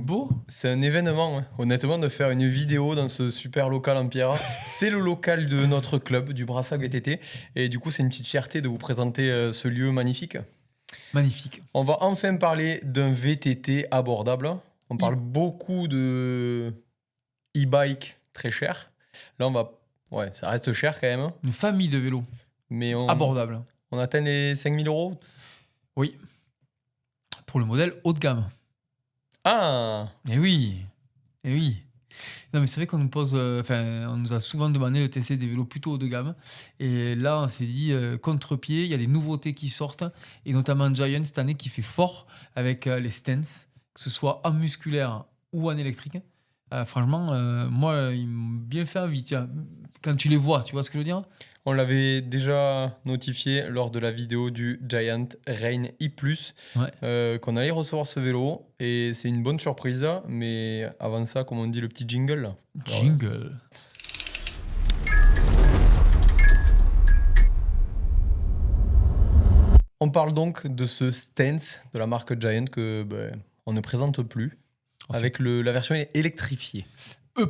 beau. C'est un événement, hein. Honnêtement, de faire une vidéo dans ce super local en pierre. C'est le local de notre club, du Brassac VTT. Et du coup, c'est une petite fierté de vous présenter ce lieu magnifique. Magnifique. On va enfin parler d'un VTT abordable. On parle beaucoup de e-bike très cher. Là, ouais, ça reste cher quand même. Une famille de vélos. Mais Abordable. on atteint les 5000 euros. Oui. Pour le modèle haut de gamme. Ah! Eh oui. Eh oui. Non, mais c'est vrai qu'on nous pose. On nous a souvent demandé de tester des vélos plutôt haut de gamme. Et là, on s'est dit, contre-pied, il y a des nouveautés qui sortent. Et notamment Giant cette année qui fait fort avec les Stance, que ce soit en musculaire ou en électrique. Franchement, moi, ils m'ont bien fait envie. Tiens, quand tu les vois, tu vois ce que je veux dire? On l'avait déjà notifié lors de la vidéo du Giant Rain E+, Ouais. qu'on allait recevoir ce vélo. Et c'est une bonne surprise. Mais avant ça, comme on dit, le petit jingle. Là. Jingle. On parle donc de ce Stance de la marque Giant que on ne présente plus. Avec la version électrifiée. E+,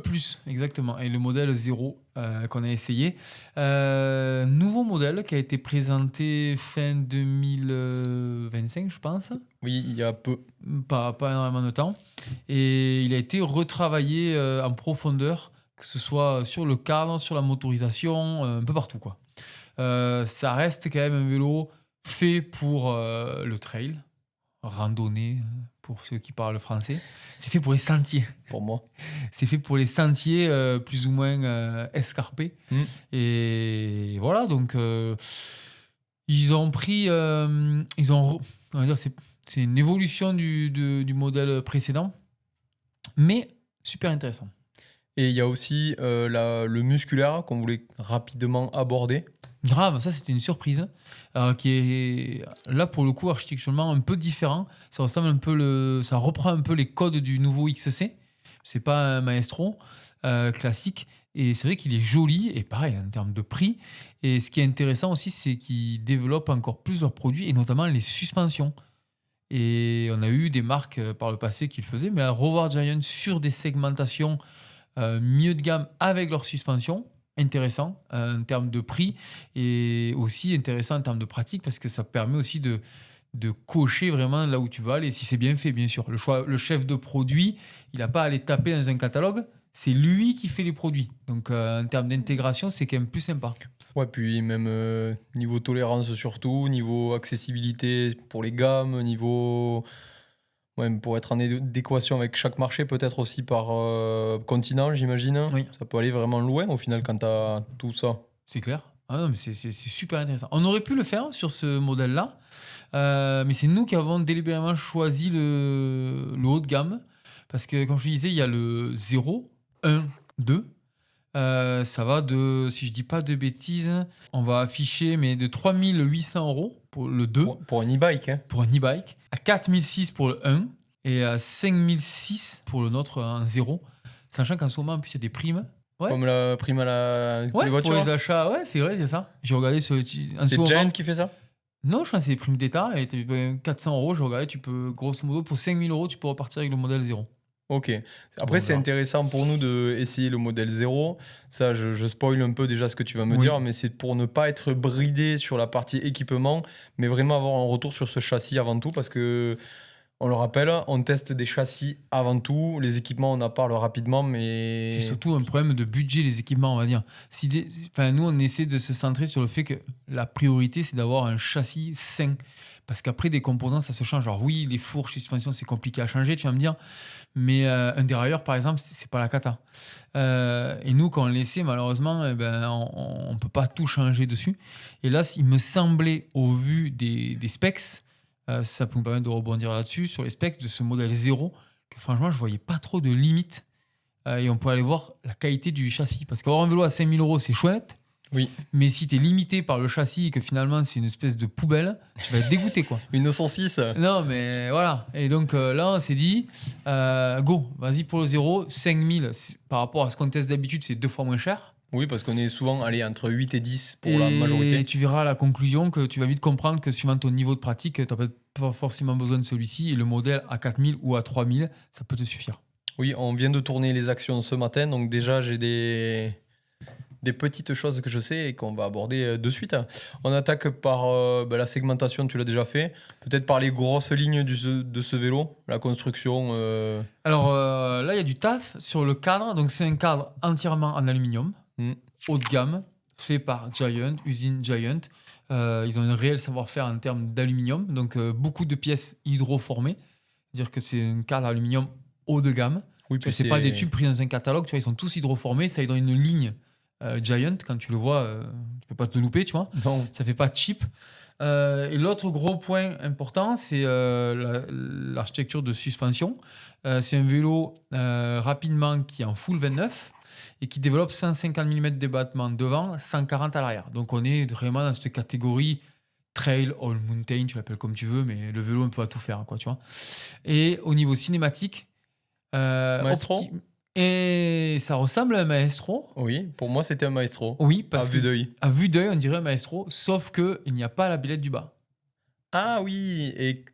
exactement. Et le modèle 0 qu'on a essayé. Nouveau modèle qui a été présenté fin 2025, je pense. Oui, il y a peu. Pas énormément de temps. Et il a été retravaillé en profondeur, que ce soit sur le cadre, sur la motorisation, un peu partout, quoi. Ça reste quand même un vélo fait pour le trail, randonnée, pour ceux qui parlent français. C'est fait pour les sentiers. Pour moi. C'est fait pour les sentiers plus ou moins escarpés. Et voilà, donc ils ont pris... on va dire, c'est une évolution du modèle précédent, mais super intéressant. Et il y a aussi le musculaire qu'on voulait rapidement aborder. Grave, ça c'était une surprise qui est là pour le coup architecturalement un peu différent. Ça ressemble un peu ça reprend un peu les codes du nouveau XC. C'est pas un Maestro classique et c'est vrai qu'il est joli et pareil en termes de prix. Et ce qui est intéressant aussi, c'est qu'ils développent encore plus leurs produits et notamment les suspensions. Et on a eu des marques par le passé qui le faisaient, mais à revoir Giant sur des segmentations mieux de gamme avec leurs suspensions. Intéressant en termes de prix et aussi intéressant en termes de pratique parce que ça permet aussi de cocher vraiment là où tu vas aller, si c'est bien fait, bien sûr. Le chef de produit, il n'a pas à aller taper dans un catalogue, c'est lui qui fait les produits. Donc en termes d'intégration, c'est quand même plus sympa. Ouais, puis même niveau tolérance surtout, niveau accessibilité pour les gammes, niveau... Ouais, pour être en adéquation avec chaque marché, peut-être aussi par continent, j'imagine. Oui. Ça peut aller vraiment loin au final quand tu as tout ça. C'est clair. Ah non, mais c'est super intéressant. On aurait pu le faire sur ce modèle-là, mais c'est nous qui avons délibérément choisi le haut de gamme. Parce que, comme je disais, il y a le 0, 1, 2. Ça va de, si je dis pas de bêtises, on va afficher mais de 3 800 € pour le 2. Pour un e-bike. Hein. Pour un e-bike. À 4 600 pour le 1 et à 5 600 pour le nôtre en 0. Sachant qu'en ce moment, en plus, il y a des primes. Ouais. Comme la prime à les Ouais, voitures. pour les achats, ouais, c'est vrai, c'est ça. J'ai regardé ce. C'est Giant qui fait ça? Non, je pense que c'est des primes d'État. Et 400 €, j'ai regardé, tu peux, grosso modo, pour 5 000 €, tu peux repartir avec le modèle 0. Ok. Après, c'est intéressant pour nous d'essayer le modèle 0. Ça, je spoil un peu déjà ce que tu vas me dire, mais c'est pour ne pas être bridé sur la partie équipement, mais vraiment avoir un retour sur ce châssis avant tout, parce que, on le rappelle, on teste des châssis avant tout. Les équipements, on en parle rapidement, mais... C'est surtout un problème de budget, les équipements, on va dire. Nous, on essaie de se centrer sur le fait que la priorité, c'est d'avoir un châssis sain. Parce qu'après, des composants, ça se change. Alors oui, les fourches, les suspensions, c'est compliqué à changer, tu vas me dire. Mais un dérailleur, par exemple, c'est pas la cata. Et nous, quand on l'essaie, malheureusement, on ne peut pas tout changer dessus. Et là, il me semblait, au vu des specs, ça peut me permettre de rebondir là-dessus, sur les specs de ce modèle 0, que franchement, je voyais pas trop de limites. Et on peut aller voir la qualité du châssis. Parce qu'avoir un vélo à 5 000 €, c'est chouette. Oui. Mais si tu es limité par le châssis et que finalement c'est une espèce de poubelle, tu vas être dégoûté, quoi. Une 106. Non, mais voilà. Et donc là, on s'est dit, go, vas-y pour le 0. 5 000, par rapport à ce qu'on teste d'habitude, c'est 2 fois moins cher. Oui, parce qu'on est souvent entre 8 et 10 pour la majorité. Et tu verras à la conclusion que tu vas vite comprendre que suivant ton niveau de pratique, tu n'as pas forcément besoin de celui-ci. Et le modèle à 4000 ou à 3000, ça peut te suffire. Oui, on vient de tourner les actions ce matin, donc déjà j'ai des petites choses que je sais et qu'on va aborder de suite. On attaque par la segmentation, tu l'as déjà fait. Peut-être par les grosses lignes de ce vélo, la construction. Alors là, il y a du taf sur le cadre. Donc c'est un cadre entièrement en aluminium, haut de gamme, fait par Giant, usine Giant. Ils ont un réel savoir-faire en termes d'aluminium. Donc beaucoup de pièces hydroformées. C'est-à-dire que c'est un cadre aluminium haut de gamme. Oui, c'est pas des tubes pris dans un catalogue. Tu vois, ils sont tous hydroformés. Ça est dans une ligne Giant. Quand tu le vois, tu peux pas te louper, tu vois. Non. Ça fait pas cheap. Et l'autre gros point important, c'est l'architecture de suspension. C'est un vélo rapidement qui est en full 29 et qui développe 150 mm d'ébattement devant, 140 à l'arrière. Donc on est vraiment dans cette catégorie trail, all mountain, tu l'appelles comme tu veux, mais le vélo on peut pas tout faire, quoi, tu vois. Et au niveau cinématique, Maestro. Et ça ressemble à un Maestro. Oui, pour moi c'était un Maestro. Oui, parce à vue d'œil. À vue d'œil, on dirait un Maestro, sauf qu'il n'y a pas la billette du bas. Ah oui, et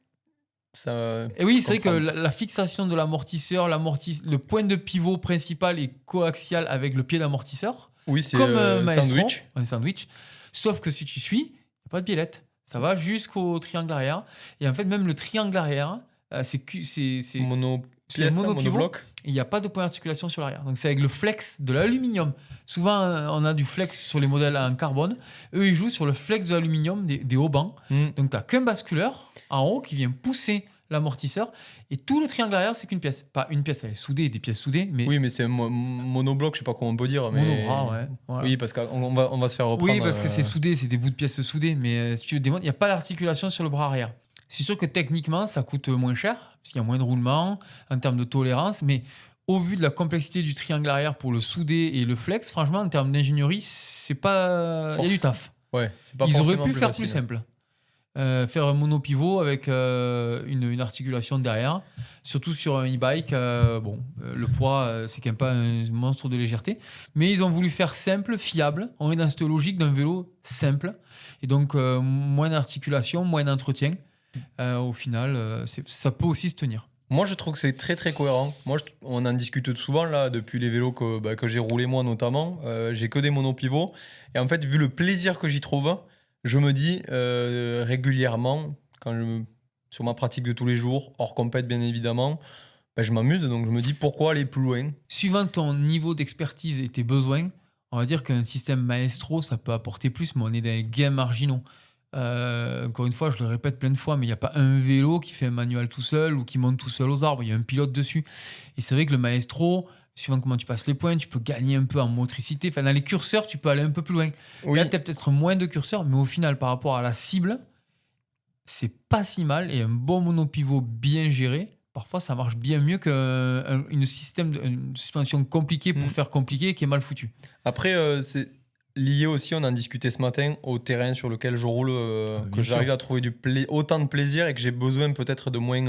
ça. Et oui, c'est vrai que la fixation de l'amortisseur, le point de pivot principal est coaxial avec le pied d'amortisseur. Oui, c'est comme un Maestro, un sandwich. Sauf que si tu suis, il n'y a pas de billette. Ça va jusqu'au triangle arrière. Et en fait, même le triangle arrière, c'est monobloc. Il n'y a pas de point d'articulation sur l'arrière. Donc c'est avec le flex de l'aluminium. Souvent, on a du flex sur les modèles en carbone. Eux, ils jouent sur le flex de l'aluminium des haubans. Donc tu n'as qu'un basculeur en haut qui vient pousser l'amortisseur. Et tout le triangle arrière, c'est qu'une pièce. Pas une pièce, elle est soudée, des pièces soudées. Mais... Oui, mais c'est un monobloc, je ne sais pas comment on peut dire. Mais... Monobras, ouais. Voilà. Oui, parce qu'on va se faire reprendre. Oui, parce que c'est soudé, c'est des bouts de pièces soudées. Mais si tu veux démontrer, il n'y a pas d'articulation sur le bras arrière. C'est sûr que techniquement, ça coûte moins cher, parce qu'il y a moins de roulement en termes de tolérance, mais au vu de la complexité du triangle arrière pour le souder et le flex, franchement, en termes d'ingénierie, c'est pas... Il y a du taf. Ouais, c'est pas Ils auraient pu plus faire facile. plus simple. Faire un monopivot avec une articulation derrière, surtout sur un e-bike. Le poids, c'est quand même pas un monstre de légèreté, mais ils ont voulu faire simple, fiable. On est dans cette logique d'un vélo simple, et donc moins d'articulation, moins d'entretien. Au final, ça peut aussi se tenir. Moi, je trouve que c'est très très cohérent. On en discute souvent là, depuis les vélos que j'ai roulés moi notamment. J'ai que des monopivots. Et en fait, vu le plaisir que j'y trouve, je me dis régulièrement, sur ma pratique de tous les jours, hors compète bien évidemment, je m'amuse. Donc je me dis pourquoi aller plus loin. Suivant ton niveau d'expertise et tes besoins, on va dire qu'un système Maestro, ça peut apporter plus, mais on est dans les gains marginaux. Encore une fois, je le répète plein de fois, mais il n'y a pas un vélo qui fait un manuel tout seul ou qui monte tout seul aux arbres. Il y a un pilote dessus. Et c'est vrai que le Maestro, suivant comment tu passes les points, tu peux gagner un peu en motricité. Enfin, dans les curseurs, tu peux aller un peu plus loin. Oui. Là, tu as peut-être moins de curseurs, mais au final, par rapport à la cible, c'est pas si mal. Et un bon monopivot bien géré, parfois, ça marche bien mieux qu'une suspension compliquée pour faire compliqué qui est mal foutu. Après, c'est lié aussi, on en discutait ce matin, au terrain sur lequel je roule, que j'arrive à trouver autant de plaisir et que j'ai besoin peut-être de moins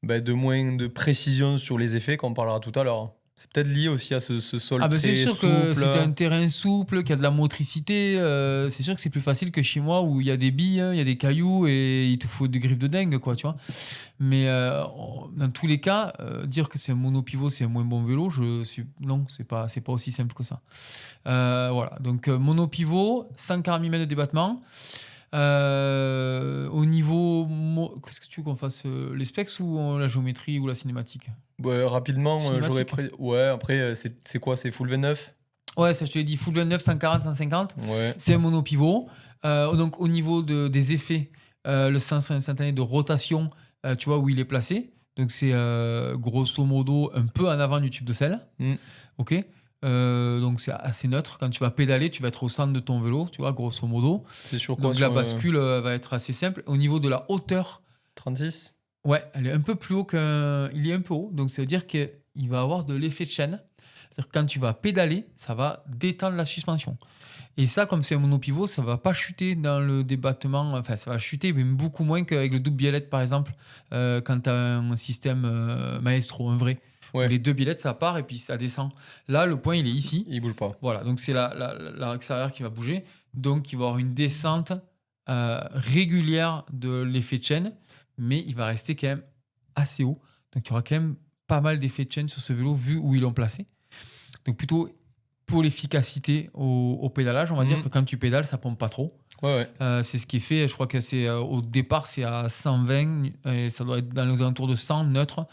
de précision sur les effets, qu'on parlera tout à l'heure. C'est peut-être lié aussi à ce sol très souple. C'est sûr que si tu as un terrain souple, qu'il y a de la motricité, c'est sûr que c'est plus facile que chez moi où il y a des billes, il y a des cailloux et il te faut des grippes de dingue, quoi, tu vois. Mais dans tous les cas, dire que c'est un monopivot, c'est un moins bon vélo, non, c'est pas aussi simple que ça. Voilà, donc monopivot, 140 mm de débattement. Au niveau, qu'est-ce que tu veux qu'on fasse, les specs ou la géométrie ou la cinématique? Rapidement, j'aurais pris. Ouais, après, c'est quoi? C'est full 29? Ouais, ça je te l'ai dit, full 29, 140, 150. Ouais. C'est un monopivot. Donc au niveau des effets, le sens instantané de rotation, tu vois où il est placé. Donc c'est grosso modo un peu en avant du tube de selle. Ok. Donc c'est assez neutre. Quand tu vas pédaler, tu vas être au centre de ton vélo, tu vois, grosso modo. C'est sur quoi? Donc la bascule va être assez simple. Au niveau de la hauteur, 36? Ouais, elle est un peu plus haut il est un peu haut. Donc ça veut dire qu'il va avoir de l'effet de chaîne. C'est-à-dire que quand tu vas pédaler, ça va détendre la suspension. Et ça, comme c'est un monopivot, ça va pas chuter dans le débattement. Enfin, ça va chuter, mais beaucoup moins qu'avec le double biellette, par exemple, quand tu as un système Maestro, un vrai, Ouais. Les 2 biellettes, ça part et puis ça descend. Là, le point, il est ici. Il bouge pas. Voilà, donc c'est l'axe arrière qui va bouger. Donc, il va y avoir une descente régulière de l'effet de chaîne, mais il va rester quand même assez haut. Donc, il y aura quand même pas mal d'effets de chaîne sur ce vélo vu où ils l'ont placé. Donc, plutôt pour l'efficacité au pédalage, on va dire que quand tu pédales, ça pompe pas trop. Ouais. C'est ce qui est fait. Je crois que c'est au départ, c'est à 120 et ça doit être dans les alentours de 100 neutre.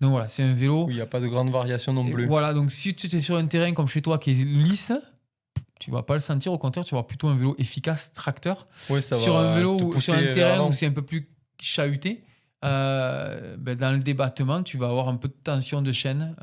Donc voilà, c'est un vélo. Il n'y a pas de grande variation non plus. Voilà, donc si tu es sur un terrain comme chez toi qui est lisse, tu vas pas le sentir. Au contraire, tu vas avoir plutôt un vélo efficace tracteur. Ouais, ça sur va un vélo, sur un terrain où c'est un peu plus chahuté, dans le débattement, tu vas avoir un peu de tension de chaîne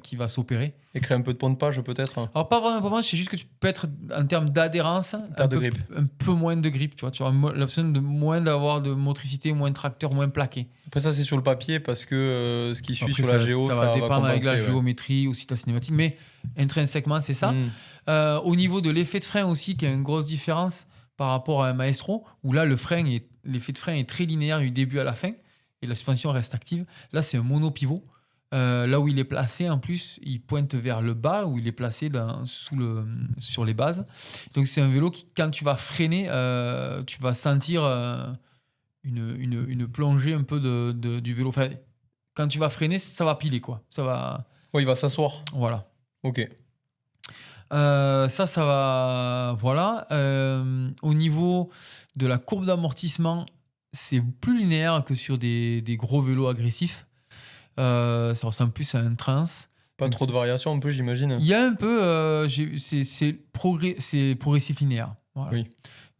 qui va s'opérer. Et créer un peu de pompage peut-être. Alors pas vraiment de pompage, c'est juste que tu peux être en termes d'adhérence un peu moins de grip. Tu as l'option de moins d'avoir de motricité, moins de tracteur, moins plaqué. Après ça c'est sur le papier parce que ce qui suit après, sur la géo, ça va dépendre avec la géométrie aussi ta cinématique, mais intrinsèquement c'est ça. Au niveau de l'effet de frein aussi, qui a une grosse différence par rapport à un Maestro, où là l'effet de frein est très linéaire du début à la fin et la suspension reste active. Là c'est un monopivot. Là où il est placé, en plus, il pointe vers le bas, où il est placé sur les bases. Donc, c'est un vélo qui, quand tu vas freiner, tu vas sentir une plongée un peu du vélo. Enfin, quand tu vas freiner, ça va piler, quoi. Ça va... Ouais, il va s'asseoir. Voilà. Ok. Ça va... Voilà. Au niveau de la courbe d'amortissement, c'est plus linéaire que sur des gros vélos agressifs. Ça ressemble plus à un trans. Pas trop de variations un peu, j'imagine. Il y a un peu, c'est progressif linéaire. Voilà. Oui.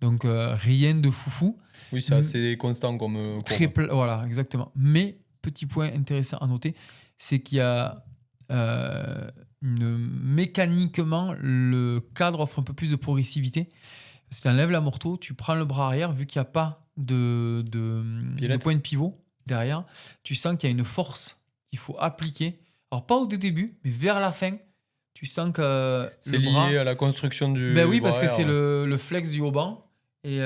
Donc rien de foufou. Oui, c'est assez constant comme voilà, exactement. Mais petit point intéressant à noter, c'est qu'il y a mécaniquement le cadre offre un peu plus de progressivité. Si tu enlèves la morteau, tu prends le bras arrière, vu qu'il n'y a pas de point de pivot derrière, tu sens qu'il y a une force qu'il faut appliquer. Alors, pas au début, mais vers la fin, tu sens que c'est lié à la construction du oui, bras parce que arrière, c'est le flex du haut-banc. Et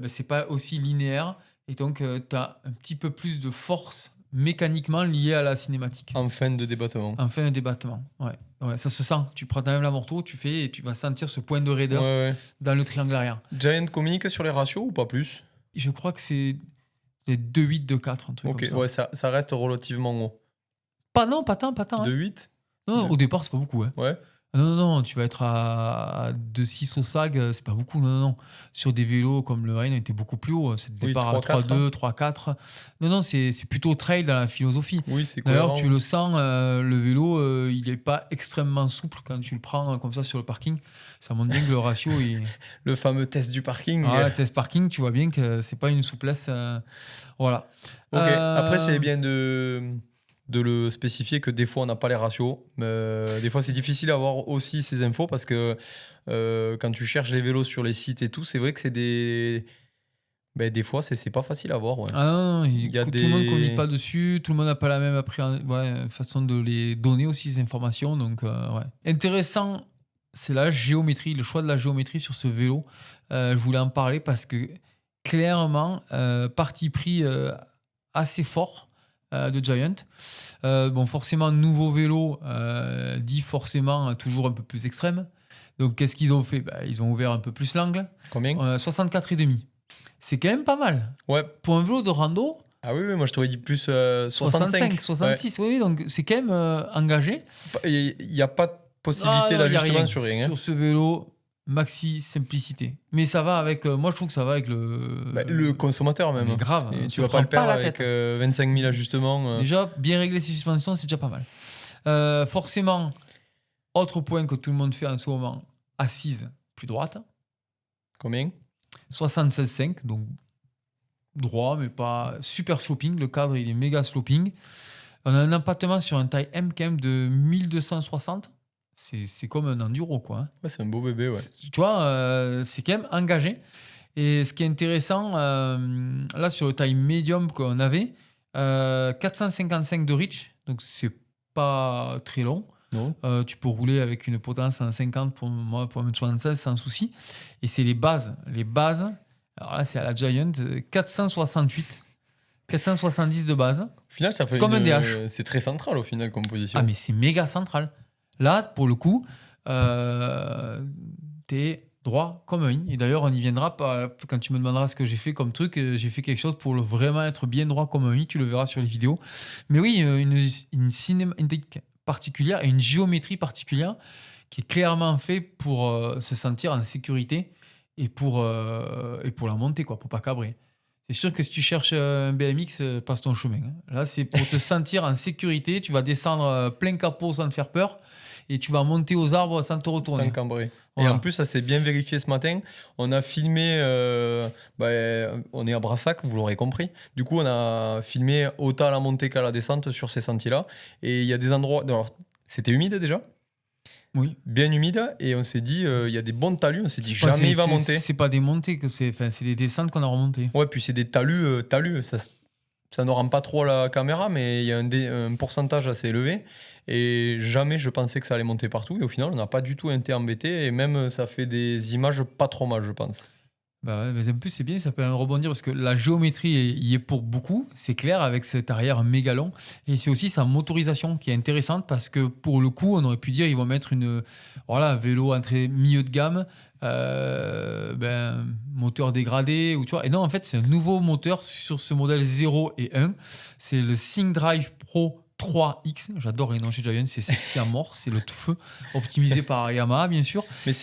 c'est pas aussi linéaire. Et donc, tu as un petit peu plus de force mécaniquement liée à la cinématique. En fin de débattement. En fin de débattement, ouais. Ça se sent. Tu prends quand même la morteau, tu fais et tu vas sentir ce point de raideur dans le triangle arrière. Giant communique sur les ratios ou pas plus? Je crois que c'est 2,8, 2,4, un truc comme ça. Ouais, ça reste relativement haut. Pas tant. 2,8 Non, au départ, c'est pas beaucoup. Ouais. Non, tu vas être à 2,6 au SAG, c'est pas beaucoup. Non. Sur des vélos comme le Rhine, on était beaucoup plus haut. C'est départ à 3,2, 3,4. Non, c'est plutôt trail dans la philosophie. Oui, c'est D'ailleurs, tu le sens, le vélo, il n'est pas extrêmement souple quand tu le prends comme ça sur le parking. Ça montre bien que le ratio est... Le fameux test du parking. Le test parking, tu vois bien que c'est pas une souplesse. Voilà. Ok, après, c'est bien de le spécifier que des fois on n'a pas les ratios. Des fois c'est difficile d'avoir aussi ces infos parce que quand tu cherches les vélos sur les sites et tout, c'est vrai que c'est des fois c'est pas facile à voir. Ouais. Ah non, tout le monde ne communique pas dessus, tout le monde n'a pas la même façon de les donner aussi ces informations. Donc intéressant, c'est la géométrie, le choix de la géométrie sur ce vélo. Je voulais en parler parce que clairement, parti pris assez fort de Giant. Forcément, nouveau vélo dit forcément toujours un peu plus extrême. Donc, qu'est-ce qu'ils ont fait ? Ils ont ouvert un peu plus l'angle. Combien ? 64,5. C'est quand même pas mal. Ouais. Pour un vélo de rando. Ah oui, moi je t'aurais dit plus 65. 66, oui, donc c'est quand même engagé. Il n'y a pas de possibilité d'ajustement sur rien. Sur ce vélo, maxi simplicité. Mais ça va avec. Moi, je trouve que ça va avec le consommateur même. Mais grave. Et tu vas pas le perdre avec 25 000 ajustements. Déjà, bien régler ses suspensions, c'est déjà pas mal. Forcément, autre point que tout le monde fait en ce moment, assise plus droite. Combien ? 76,5, donc droit, mais pas super sloping. Le cadre, il est méga sloping. On a un empattement sur un taille M quand même de 1260. C'est comme un enduro, quoi. Ouais, c'est un beau bébé, ouais. Tu vois, c'est quand même engagé. Et ce qui est intéressant, là, sur le taille médium qu'on avait, 455 de reach, donc c'est pas très long. Non. Tu peux rouler avec une potence en 50 pour moi, pour 1m76 sans souci. Et c'est les bases. Alors là, c'est à la Giant, 468. 470 de base. Au final, ça fait C'est comme un DH. C'est très central au final comme position. Ah, mais c'est méga central. Là, pour le coup, t'es droit comme un i. Et d'ailleurs, on y viendra quand tu me demanderas ce que j'ai fait comme truc. J'ai fait quelque chose pour vraiment être bien droit comme un i. Tu le verras sur les vidéos. Mais oui, une cinématique particulière et une géométrie particulière qui est clairement fait pour se sentir en sécurité et pour la montée, quoi, pour pas cabrer. C'est sûr que si tu cherches un BMX, passe ton chemin. Hein. Là, c'est pour te sentir en sécurité. Tu vas descendre plein capot sans te faire peur et tu vas monter aux arbres sans te retourner. Sans cambrer. Voilà. Et en plus, ça s'est bien vérifié ce matin. On a filmé, on est à Brassac, vous l'aurez compris. Du coup, on a filmé autant à la montée qu'à la descente sur ces sentiers-là. Et il y a des endroits. Alors, c'était humide déjà. Oui. Bien humide. Et on s'est dit, il y a des bons talus. On s'est dit, jamais il va monter. C'est pas des montées, c'est des descentes qu'on a remontées. Ouais, puis c'est des talus. Ça ne rend pas trop la caméra, mais il y a un pourcentage assez élevé. Et jamais je pensais que ça allait monter partout. Et au final, on n'a pas du tout été embêté. Et même, ça fait des images pas trop mal, je pense. Bah ouais, mais en plus, c'est bien, ça peut rebondir parce que la géométrie y est pour beaucoup, c'est clair, avec cet arrière méga long. Et c'est aussi sa motorisation qui est intéressante parce que pour le coup, on aurait pu dire ils vont mettre un vélo entrée milieu de gamme, moteur dégradé. Ou, tu vois. Et non, en fait, c'est un nouveau moteur sur ce modèle 0 et 1. C'est le ThinkDrive Pro 3X. J'adore les noms chez Giant, c'est sexy à mort, c'est le feu, optimisé par Yamaha, bien sûr. Mais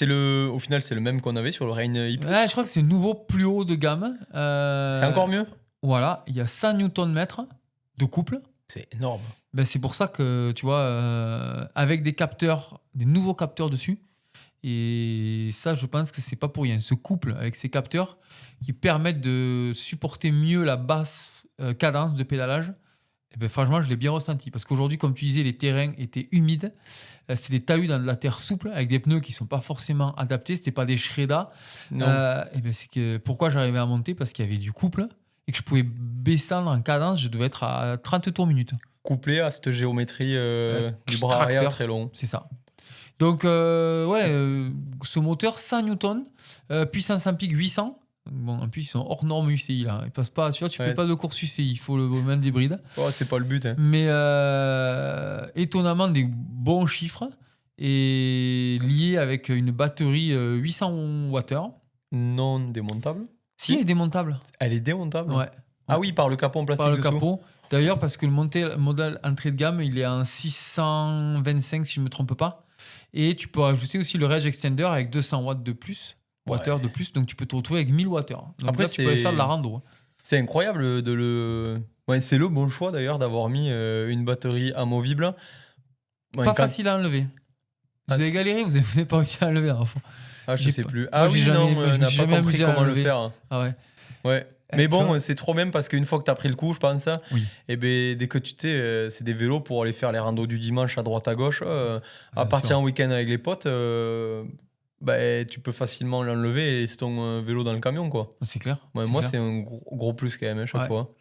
au final, c'est le même qu'on avait sur le Reign I+. Ouais, je crois que c'est nouveau plus haut de gamme. C'est encore mieux. Voilà, il y a 100 Nm de couple. C'est énorme. Ben, c'est pour ça que, tu vois, avec des nouveaux capteurs dessus, et ça, je pense que c'est pas pour rien. Ce couple avec ces capteurs qui permettent de supporter mieux la basse cadence de pédalage, eh ben, franchement, je l'ai bien ressenti. Parce qu'aujourd'hui, comme tu disais, les terrains étaient humides. C'était des talus dans de la terre souple avec des pneus qui ne sont pas forcément adaptés. C'était pas des Schreda. Eh ben, c'est que pourquoi j'arrivais à monter? Parce qu'il y avait du couple et que je pouvais descendre en cadence. Je devais être à 30 tours minute. Couplé à cette géométrie du bras arrière très long. C'est ça. Donc, ce moteur 100 Newton, puissance en pic 800. Bon, en plus, ils sont hors norme UCI. Là. Ils passent pas, tu vois, tu fais pas de course UCI. Il faut le mettre des brides. Oh, c'est pas le but. Hein. Mais étonnamment, des bons chiffres et liés avec une batterie 800 Wh. Non démontable. Si, elle est démontable. Elle est démontable. Ouais. Ah oui, par le capot en plastique par le dessous. Capot. D'ailleurs, parce que le modèle entrée de gamme, il est en 625, si je ne me trompe pas. Et tu peux rajouter aussi le range extender avec 200 watts de plus. Wattheures de plus, donc tu peux te retrouver avec 1000 Wh. Donc après, là, tu peux aller faire de la rando. C'est incroyable de le. Ouais, c'est le bon choix d'ailleurs d'avoir mis une batterie amovible. Ouais, pas facile à enlever. Vous avez galéré, vous n'avez pas réussi à enlever. Je sais plus. Moi, oui, jamais, non, on n'a pas compris comment le faire. Ah ouais. Ouais. Mais bon, c'est trop bien parce qu'une fois que tu as pris le coup, je pense, et dès que tu t'es, c'est des vélos pour aller faire les randos du dimanche à droite à gauche, à partir en week-end avec les potes. Tu peux facilement l'enlever et laisser ton vélo dans le camion, quoi. C'est clair. Moi, c'est un gros plus quand même, chaque fois.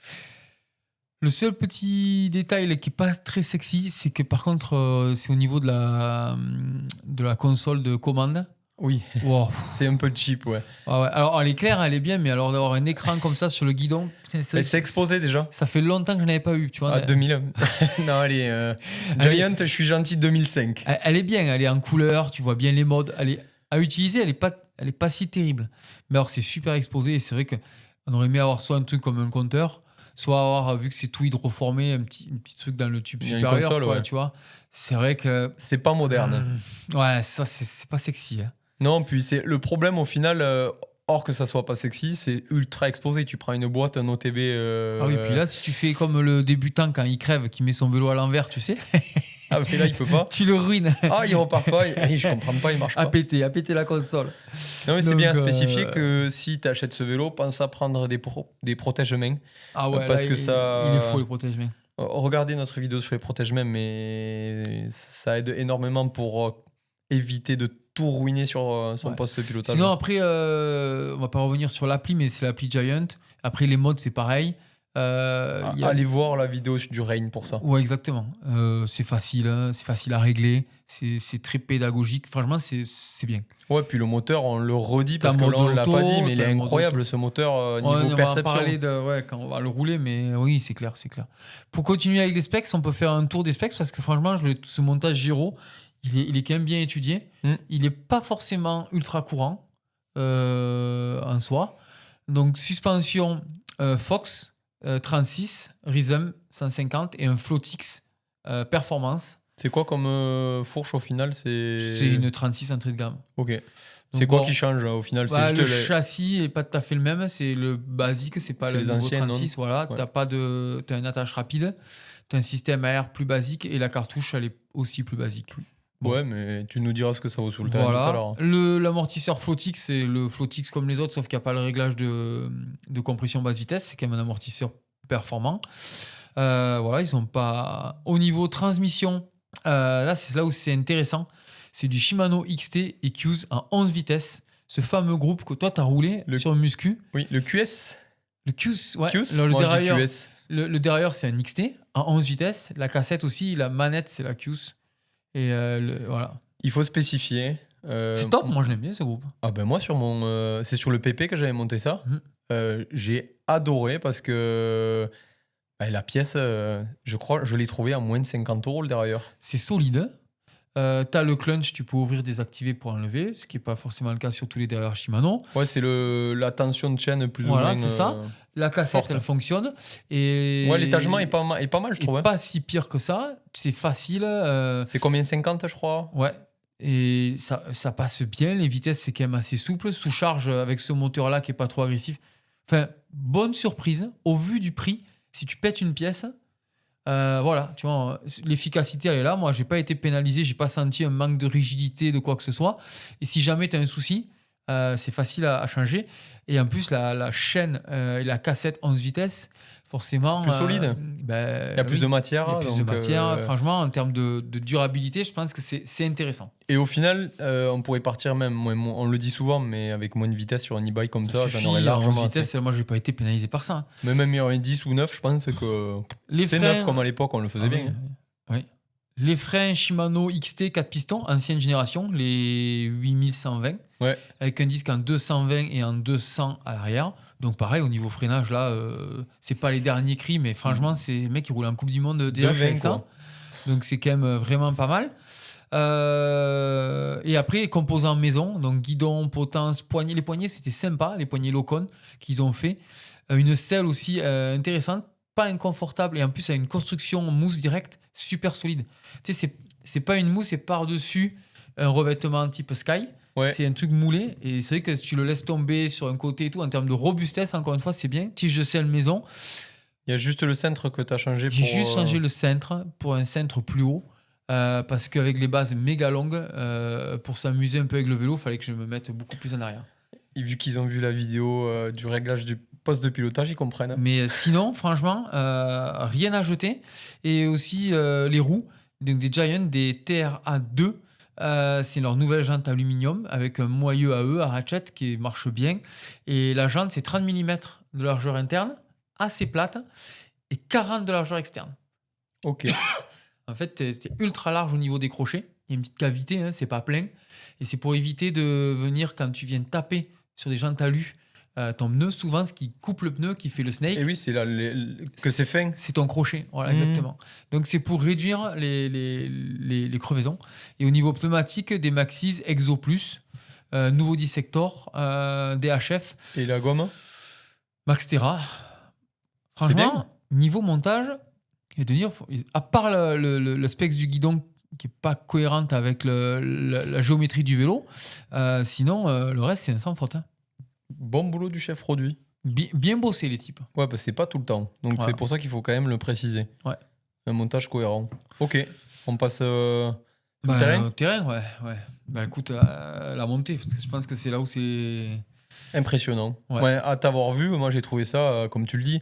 Le seul petit détail qui n'est pas très sexy, c'est que par contre, c'est au niveau de la console de commande. Oui, wow. C'est un peu cheap, ouais. Alors, elle est claire, elle est bien, mais alors d'avoir un écran comme ça sur le guidon... Elle s'est exposée déjà. Ça fait longtemps que je n'avais pas eu, tu vois. 2000. Non, elle est... Giant, je suis gentil, 2005. Elle est bien, elle est en couleur, tu vois bien les modes. À utiliser, elle est pas si terrible. Mais alors, c'est super exposé et c'est vrai qu'on aurait aimé avoir soit un truc comme un compteur, soit avoir, vu que c'est tout hydroformé, un petit truc dans le tube supérieur, console, tu vois. C'est vrai que... C'est pas moderne. Ouais, ça, c'est pas sexy. Hein. Non, puis c'est le problème au final... Or que ça soit pas sexy, c'est ultra exposé. Tu prends une boîte, un OTB... Ah oui, puis là, si tu fais comme le débutant quand il crève, qui met son vélo à l'envers, tu sais... Ah, mais là, il peut pas. Tu le ruines. Ah, il repart pas. Je comprends pas, il marche pas. À péter la console. Non, mais c'est bien spécifié que si tu achètes ce vélo, pense à prendre des protège-mains. Ah ouais, parce là, que ça... il est faux, les protège-mains. Regardez notre vidéo sur les protège-mains, mais ça aide énormément pour éviter de tout ruiner sur son poste de pilotage. Sinon, après, on va pas revenir sur l'appli, mais c'est l'appli Giant. Après, les modes, c'est pareil. Allez voir la vidéo du Rain pour ça. Ouais, exactement. C'est facile à régler, c'est très pédagogique. Franchement, c'est bien. Ouais, puis le moteur, on le redit parce que là, on l'a auto, pas dit, mais il est t'as le mode incroyable auto. ce moteur niveau On va en perception. parler quand on va le rouler, mais oui, c'est clair. Pour continuer avec les specs, on peut faire un tour des specs parce que franchement, ce montage gyro, il est quand même bien étudié. Il n'est pas forcément ultra courant en soi. Donc, suspension Fox 36, Rhythm 150 et un Floatix Performance. C'est quoi comme fourche au final? C'est une 36 entrée de gamme. Ok. C'est quoi qui change au final? Bah, le châssis n'est pas tout à fait le même, c'est le basique, c'est pas le nouveau anciennes, 36. Voilà, ouais. T'as une attache rapide, t'as un système à air plus basique et la cartouche elle est aussi plus basique. Bon. Ouais, mais tu nous diras ce que ça vaut sur le terrain tout à l'heure. L'amortisseur Floatix, c'est le Floatix comme les autres, sauf qu'il n'y a pas le réglage de compression basse vitesse, c'est quand même un amortisseur performant. Voilà, ils sont pas. Au niveau transmission, là, c'est là où c'est intéressant. C'est du Shimano XT et QS en 11 vitesses. Ce fameux groupe que toi, tu as roulé sur le Muscu. Oui, le QS. Le QS, ouais. QS, le dérailleur, c'est un XT en 11 vitesses. La cassette aussi, la manette, c'est la QS. Et voilà. Il faut spécifier. C'est top, moi je l'aime bien ce groupe. Ah ben moi, c'est sur le PP que j'avais monté ça. J'ai adoré parce que la pièce, je crois, je l'ai trouvée à moins de 50 € le dérailleur. C'est solide. T'as le clutch, tu peux ouvrir, désactiver pour enlever, ce qui n'est pas forcément le cas sur tous les dérailleurs Shimano. Ouais, c'est la tension de chaîne plus ou moins. Voilà, c'est ça. La cassette, forte. Elle fonctionne. Et l'étagement est pas mal, je trouve. Pas si pire que ça. C'est facile. C'est combien 50, je crois. Ouais. Et ça passe bien. Les vitesses, c'est quand même assez souple. Sous charge avec ce moteur-là qui n'est pas trop agressif. Enfin, bonne surprise. Au vu du prix, si tu pètes une pièce... voilà, tu vois, l'efficacité elle est là. Moi, j'ai pas été pénalisé, j'ai pas senti un manque de rigidité de quoi que ce soit. Et si jamais tu as un souci, c'est facile à changer. Et en plus, la chaîne et la cassette 11 vitesses, forcément. C'est plus solide. Il y a plus de matière. Il y a plus de matière. Franchement, en termes de durabilité, je pense que c'est intéressant. Et au final, on pourrait partir même, on le dit souvent, mais avec moins de vitesse sur un e-bike comme ça, j'en aurais largement en vitesse, moi, j'ai pas été pénalisé par ça. Mais même il y aurait 10 ou 9, je pense que c'est 9 comme à l'époque, on le faisait bien. Oui. Les freins Shimano XT 4 pistons, ancienne génération, les 8120, avec un disque en 220 et en 200 à l'arrière. Donc pareil, au niveau freinage, là, c'est pas les derniers cris, mais franchement, c'est le mec qui roule en Coupe du Monde de DH avec ça. Donc c'est quand même vraiment pas mal. Et après, les composants maison, donc guidon, potence, poignées. Les poignées, c'était sympa, les poignées Locon qu'ils ont fait. Une selle aussi intéressante, pas inconfortable, et en plus, elle a une construction mousse directe super solide. Tu sais, c'est pas une mousse, c'est par-dessus un revêtement type Sky. Ouais. C'est un truc moulé, et c'est vrai que si tu le laisses tomber sur un côté et tout, en termes de robustesse, encore une fois, c'est bien. Tige de selle maison. Il y a juste le cintre que tu as changé. J'ai juste changé le cintre pour un cintre plus haut. Parce qu'avec les bases méga longues, pour s'amuser un peu avec le vélo, il fallait que je me mette beaucoup plus en arrière. Et vu qu'ils ont vu la vidéo du réglage du poste de pilotage, ils comprennent. Mais sinon, franchement, rien à jeter. Et aussi les roues, donc des Giant, des TRA 2. C'est leur nouvelle jante aluminium avec un moyeu AE à ratchet qui marche bien. Et la jante, c'est 30 mm de largeur interne, assez plate, et 40 de largeur externe. Ok. En fait, c'est ultra large au niveau des crochets. Il y a une petite cavité, hein, c'est pas plein. Et c'est pour éviter de venir, quand tu viens taper sur des jantes alu, ton pneu, souvent, ce qui coupe le pneu, qui fait le snake. Et oui, c'est là que c'est fin. C'est ton crochet, voilà, exactement. Donc, c'est pour réduire les crevaisons. Et au niveau pneumatique, des Maxxis Exo Plus, nouveau dissector, DHF. Et la gomme Maxterra. Franchement, niveau montage, et de dire, à part le specs du guidon qui n'est pas cohérente avec la géométrie du vélo, sinon, le reste, c'est un sans faute. Hein. Bon boulot du chef produit. Bien bossé, les types. Ouais, bah, c'est pas tout le temps. Donc, c'est pour ça qu'il faut quand même le préciser. Ouais. Un montage cohérent. Ok, on passe au terrain, ouais. Bah, écoute, la montée, parce que je pense que c'est là où c'est... Impressionnant. Ouais, à t'avoir vu, moi j'ai trouvé ça, comme tu le dis,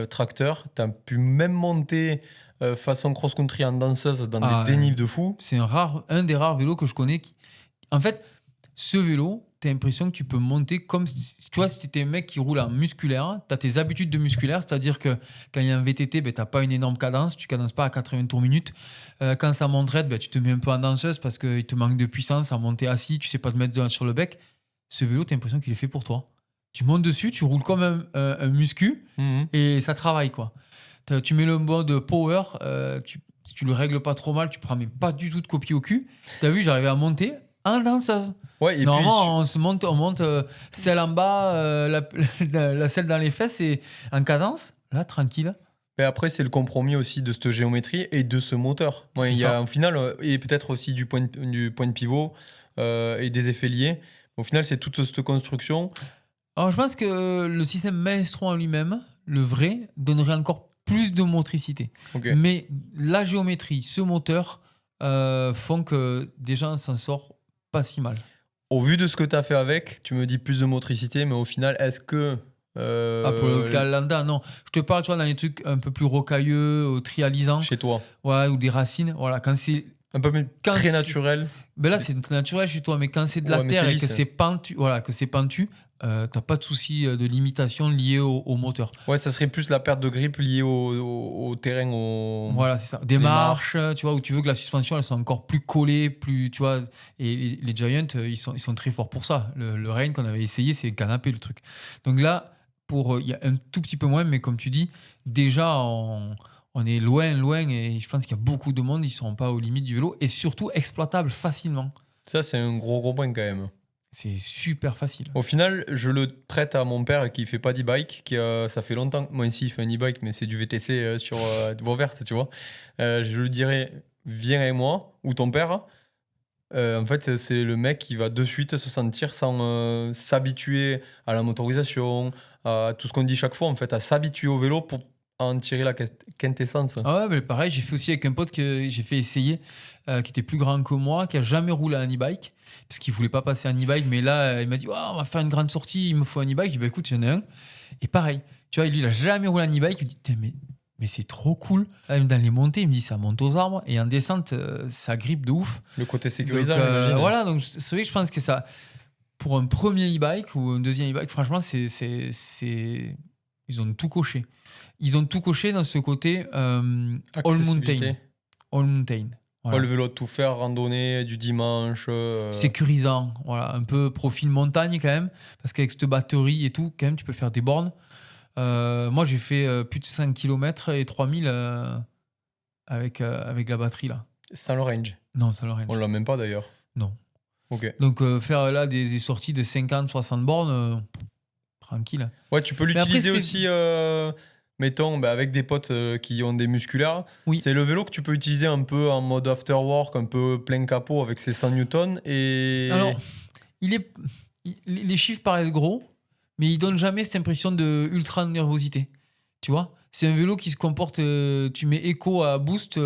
tracteur. T'as pu même monter façon cross-country en danseuse dans des dénives de fou. C'est un des rares vélos que je connais. En fait, ce vélo, tu as l'impression que tu peux monter comme si tu vois, si tu étais un mec qui roule en musculaire, tu as tes habitudes de musculaire, c'est-à-dire que quand il y a un VTT, ben, tu n'as pas une énorme cadence, tu ne cadences pas à 80 tours minute. Quand ça monte raide, ben, tu te mets un peu en danseuse parce qu'il te manque de puissance à monter assis, tu ne sais pas te mettre sur le bec. Ce vélo, tu as l'impression qu'il est fait pour toi. Tu montes dessus, tu roules comme un muscu et ça travaille, quoi. Tu mets le mode power, si tu le règles pas trop mal, tu prends même pas du tout de copie au cul. Tu as vu, j'arrivais à monter en danseuse. Ouais, et normalement, on monte celle en bas, la selle dans les fesses et en cadence. Là, tranquille. Mais après, c'est le compromis aussi de cette géométrie et de ce moteur. Ouais, il y a au final, et peut-être aussi du point de pivot et des effets liés. Au final, c'est toute cette construction. Alors, je pense que le système Maestro en lui-même, le vrai, donnerait encore plus de motricité. Okay. Mais la géométrie, ce moteur, font que déjà, on s'en sort pas si mal. Au vu de ce que tu as fait avec, tu me dis plus de motricité, mais au final, est-ce que... pour le Calanda, non. Je te parle, tu vois, dans les trucs un peu plus rocailleux, trialisants. Chez toi. Ouais, ou des racines. Voilà, quand c'est... Un peu plus très naturel. Ben là, c'est très naturel chez toi, mais quand c'est de la terre et que c'est pentu, t'as pas de souci de limitation liée au moteur. Ouais, ça serait plus la perte de grippe liée au terrain. Voilà, c'est ça. Des marches, tu vois, où tu veux que la suspension, elle soit encore plus collée, plus, tu vois. Et les Giant, ils sont très forts pour ça. Le Reign qu'on avait essayé, c'est canapé le truc. Donc là, il y a un tout petit peu moins, mais comme tu dis, déjà, on est loin, et je pense qu'il y a beaucoup de monde, ils ne seront pas aux limites du vélo, et surtout exploitable facilement. Ça, c'est un gros point quand même. C'est super facile. Au final, je le prête à mon père qui fait pas d'e-bike, ça fait longtemps. Moi ici, il fait un e-bike, mais c'est du VTC sur Vauvert, tu vois. Je lui dirais, viens avec moi, ou ton père. En fait, c'est le mec qui va de suite se sentir sans s'habituer à la motorisation, à tout ce qu'on dit chaque fois, en fait, à s'habituer au vélo pour en tirer la quintessence. Ah ouais, mais pareil, j'ai fait aussi avec un pote que j'ai fait essayer, qui était plus grand que moi, qui a jamais roulé un e-bike, parce qu'il voulait pas passer un e-bike, mais là, il m'a dit, oh, on va faire une grande sortie, il me faut un e-bike. J'ai dit, bah écoute, j'en ai un. Et pareil, tu vois, lui, il a jamais roulé un e-bike, il me dit, mais c'est trop cool. Même dans les montées, il me dit, ça monte aux arbres, et en descente, ça grippe de ouf. Le côté sécurisant, donc, voilà, donc c'est vrai que je pense que ça, pour un premier e-bike ou un deuxième e-bike, franchement, ils ont tout coché. Ils ont tout coché dans ce côté all mountain. Voilà. Le vélo de tout faire, randonnée, du dimanche. Sécurisant, voilà, un peu profil montagne quand même, parce qu'avec cette batterie et tout, quand même, tu peux faire des bornes. Moi, j'ai fait plus de 5 km et 3000 avec la batterie là. Sans le range? Non, sans le range. On l'a même pas d'ailleurs. Non. Ok. Donc, faire là des sorties de 50-60 bornes, tranquille. Ouais, tu peux l'utiliser aussi. Mettons, avec des potes qui ont des musculaires, oui. C'est le vélo que tu peux utiliser un peu en mode after work, un peu plein capot avec ses 100 newtons. Et... Alors, les chiffres paraissent gros, mais il donne jamais cette impression de ultra nervosité. Tu vois, c'est un vélo qui se comporte. Tu mets écho à boost,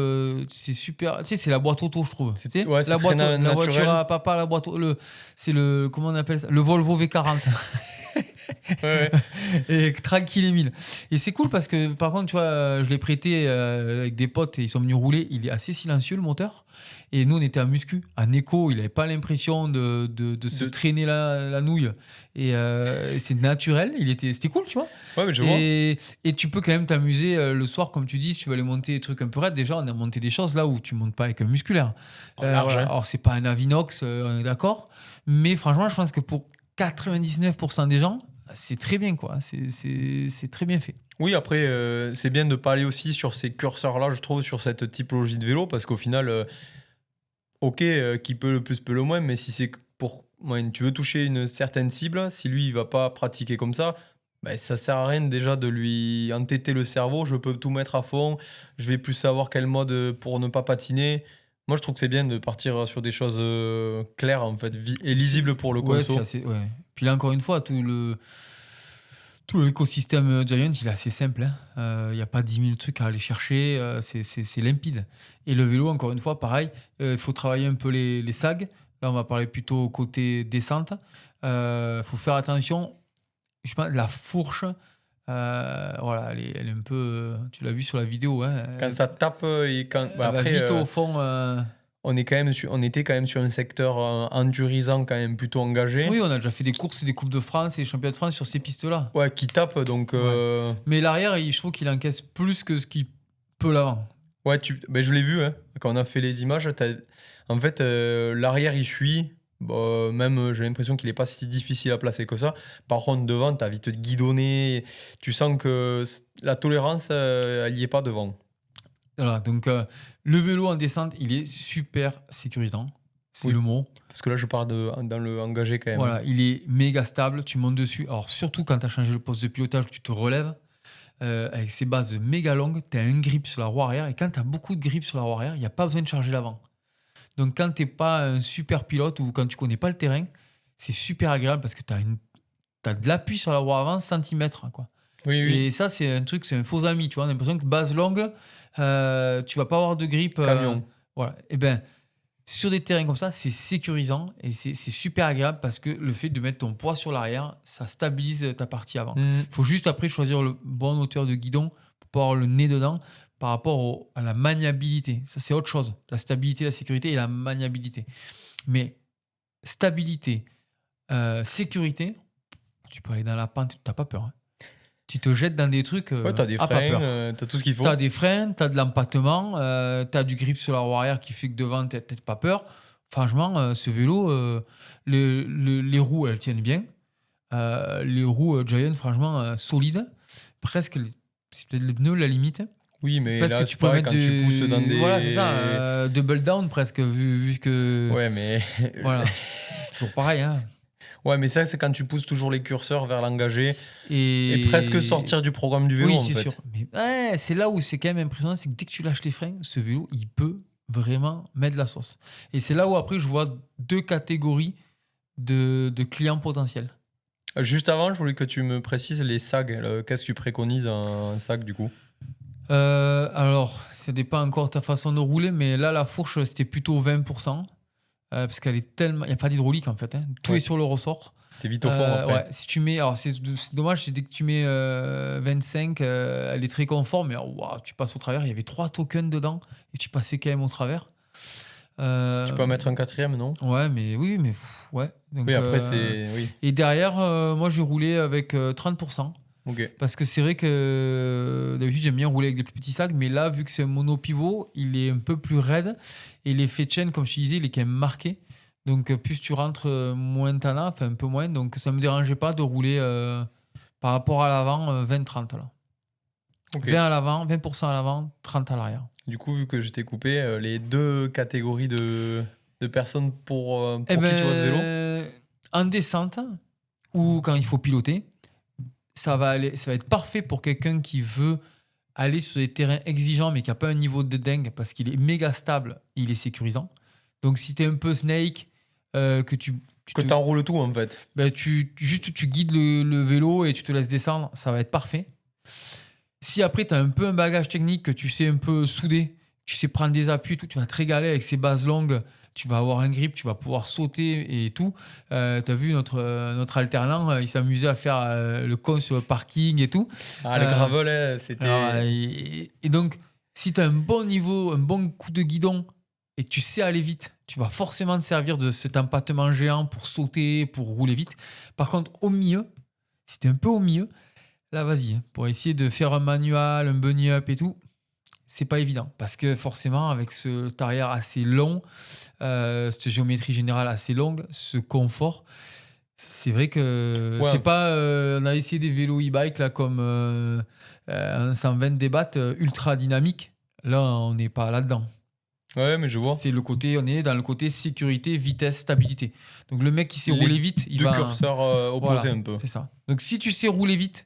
c'est super. Tu sais, c'est la boîte auto, je trouve. C'est la voiture à papa, la boîte. C'est le comment on appelle ça, le Volvo V40. Ouais. Et tranquille Emile. Et c'est cool parce que par contre, tu vois, je l'ai prêté avec des potes et ils sont venus rouler. Il est assez silencieux le moteur. Et nous, on était à muscu, en écho. Il n'avait pas l'impression de se traîner la nouille. Et c'est naturel. C'était cool, tu vois. Ouais, mais je vois. Et tu peux quand même t'amuser le soir, comme tu dis, si tu veux aller monter des trucs un peu raides. Déjà, on a monté des choses là où tu montes pas avec un musculaire. Alors, c'est pas un Avinox, on est d'accord. Mais franchement, je pense que pour 99% des gens, c'est très bien, quoi. C'est très bien fait. Oui, après, c'est bien de pas aller aussi sur ces curseurs-là, je trouve, sur cette typologie de vélo, parce qu'au final, qui peut le plus, peut le moins, mais si c'est tu veux toucher une certaine cible, si lui, il va pas pratiquer comme ça, ça sert à rien déjà de lui entêter le cerveau. Je peux tout mettre à fond, je vais plus savoir quel mode pour ne pas patiner. Moi, je trouve que c'est bien de partir sur des choses claires, en fait, et lisibles pour le conso. Ouais. Puis là, encore une fois, tout l'écosystème Giant, il est assez simple. Il n'y a pas 10 000 trucs à aller chercher. C'est limpide. Et le vélo, encore une fois, pareil, il faut travailler un peu les sags. Là, on va parler plutôt côté descente. Faut faire attention. Je pense la fourche, voilà, elle est un peu. Tu l'as vu sur la vidéo. Hein, quand ça tape et quand. Après, vite au fond. on était quand même sur un secteur endurisant quand même plutôt engagé. Oui, on a déjà fait des courses et des Coupes de France et des Championnats de France sur ces pistes-là. Ouais, qui tape, donc... Ouais. Mais l'arrière, je trouve qu'il encaisse plus que ce qu'il peut l'avant. Ouais, ben, je l'ai vu, hein, quand on a fait les images. En fait, l'arrière, il suit. Bon, même, j'ai l'impression qu'il n'est pas si difficile à placer que ça. Par contre, devant, tu as vite de guidonner. Tu sens que la tolérance, elle n'y est pas devant. Voilà, donc le vélo en descente, il est super sécurisant. C'est le mot. Parce que là, je pars dans le engagé quand même. Voilà, il est méga stable. Tu montes dessus. Alors, surtout quand tu as changé le poste de pilotage, tu te relèves. Avec ses bases méga longues, tu as un grip sur la roue arrière. Et quand tu as beaucoup de grip sur la roue arrière, il n'y a pas besoin de charger l'avant. Donc, quand tu n'es pas un super pilote ou quand tu ne connais pas le terrain, c'est super agréable parce que tu as de l'appui sur la roue avant centimètres. Quoi. Oui. Et ça, c'est un truc, c'est un faux ami. Tu vois, on a l'impression que base longue, tu vas pas avoir de grip. Camion. Voilà. Et ben, sur des terrains comme ça, c'est sécurisant et c'est super agréable parce que le fait de mettre ton poids sur l'arrière, ça stabilise ta partie avant. Il faut juste après choisir le bon hauteur de guidon pour pas avoir le nez dedans par rapport à la maniabilité. Ça, c'est autre chose. La stabilité, la sécurité et la maniabilité. Mais stabilité, sécurité, tu peux aller dans la pente, tu n'as pas peur. Hein. Tu te jettes dans des trucs. Ouais, t'as des freins, t'as tout ce qu'il faut. T'as des freins, t'as de l'empattement, t'as du grip sur la roue arrière qui fait que devant, t'as peut-être pas peur. Franchement, ce vélo, les roues, elles tiennent bien. Les roues Giant, franchement, solides. Presque, c'est peut-être les pneus, la limite. Oui, mais parce là, que tu peux mettre tu pousses dans des... Voilà, c'est ça. Double down, presque, vu que... Ouais, mais... Voilà. Toujours pareil, hein. Ouais, mais ça, c'est quand tu pousses toujours les curseurs vers l'engagé et presque sortir du programme du vélo, oui, en c'est fait. sûr. Mais c'est là où c'est quand même impressionnant, c'est que dès que tu lâches les freins, ce vélo, il peut vraiment mettre de la sauce. Et c'est là où après, je vois deux catégories de clients potentiels. Juste avant, je voulais que tu me précises les SAG. Qu'est-ce que tu préconises en SAG, du coup? Alors, ça dépend encore de ta façon de rouler, mais là, la fourche, c'était plutôt 20%. Parce qu'elle est tellement... Il n'y a pas d'hydraulique, en fait. Hein. Tout est sur le ressort. T'es vite au fond, après. Ouais, si tu mets... Alors, c'est dommage, c'est dès que tu mets 25, elle est très confort, mais wow, tu passes au travers. Il y avait 3 tokens dedans, et tu passais quand même au travers. Tu peux en mettre un 4e, non? Ouais, mais oui, mais ouais. Donc, oui, après, c'est... Oui. Et derrière, moi, j'ai roulé avec 30%. Okay. Parce que c'est vrai que d'habitude, j'aime bien rouler avec des plus petits sacs, mais là, vu que c'est un mono-pivot, il est un peu plus raide. Et l'effet de chaîne, comme je te disais, il est quand même marqué. Donc, plus tu rentres, moins t'en as, enfin un peu moins. Donc, ça ne me dérangeait pas de rouler par rapport à l'avant, 20-30 là. Okay. 20 à l'avant, 20% à l'avant, 30 à l'arrière. Du coup, vu que je t'ai coupé, les deux catégories de personnes pour qui tu vois ce vélo? En descente, ou quand il faut piloter, ça va être parfait pour quelqu'un qui veut aller sur des terrains exigeants mais qui n'a pas un niveau de dingue parce qu'il est méga stable et il est sécurisant. Donc si tu es un peu snake, que tu t'enroules tout en fait. Ben, tu guides le vélo et tu te laisses descendre, ça va être parfait. Si après tu as un peu un bagage technique, que tu sais un peu souder, tu sais prendre des appuis, tout, tu vas te régaler avec ces bases longues, tu vas avoir un grip, tu vas pouvoir sauter et tout. Tu as vu notre alternant, il s'amusait à faire le con sur le parking et tout. Ah, le gravel, c'était... Et donc, si tu as un bon niveau, un bon coup de guidon et que tu sais aller vite, tu vas forcément te servir de cet empattement géant pour sauter, pour rouler vite. Par contre, au milieu, si tu es un peu au milieu, là, vas-y, pour essayer de faire un manual, un bunny up et tout, c'est pas évident parce que forcément avec ce arrière assez long, cette géométrie générale assez longue, ce confort, c'est vrai que c'est pas on a essayé des vélos e-bike là comme un 120 débat ultra dynamique, là on n'est pas là-dedans. Ouais, mais je vois. C'est on est dans le côté sécurité, vitesse, stabilité. Donc le mec qui sait rouler vite, il va... Deux curseurs opposés un peu. C'est ça. Donc si tu sais rouler vite,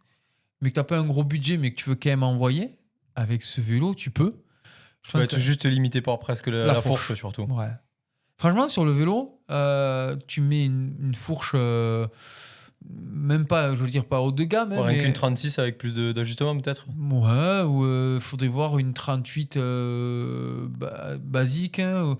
mais que tu n'as pas un gros budget, mais que tu veux quand même envoyer, avec ce vélo, tu peux. Tu vas être juste limité par presque la fourche surtout. Ouais. Franchement, sur le vélo, tu mets une fourche, même pas, je veux dire, pas haut de gamme. Rien qu'une 36 avec plus d'ajustements peut-être. Ouais, ou faudrait voir une 38 basique, hein, ou